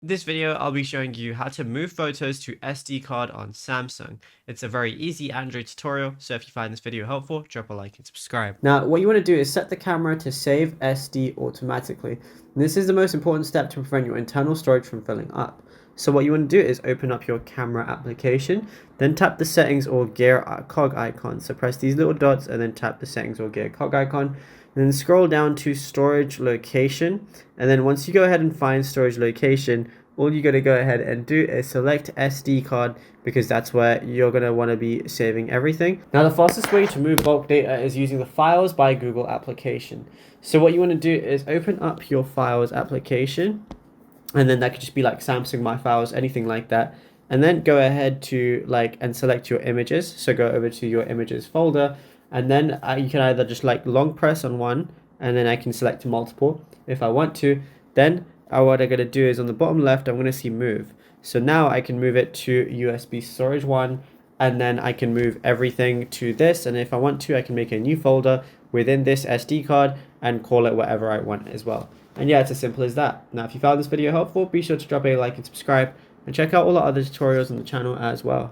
This video, I'll be showing you how to move photos to SD card on Samsung. It's a very easy Android tutorial, so if you find this video helpful, drop a like and subscribe. Now, what you want to do is set the camera to save SD automatically. And this is the most important step to prevent your internal storage from filling up. So what you want to do is open up your camera application, then tap the settings or gear cog icon. So press these little dots and then tap the settings or gear cog icon. And then scroll down to storage location, and then once you go ahead and find storage location, all you got to go ahead and do is select SD card, because that's where you're going to want to be saving everything. Now, the fastest way to move bulk data is using the Files by Google application. So what you want to do is open up your Files application, and then that could just be like Samsung My Files, anything like that. And then go ahead to and select your images. So go over to your images folder, and then you can either just long press on one, and then I can select multiple if I want to. Then what I'm going to do is on the bottom left, I'm going to see move. So now I can move it to USB storage 1, and then I can move everything to this. And if I want to, I can make a new folder within this SD card and call it whatever I want as well. And yeah, it's as simple as that. Now, if you found this video helpful, be sure to drop a like and subscribe, and check out all the other tutorials on the channel as well.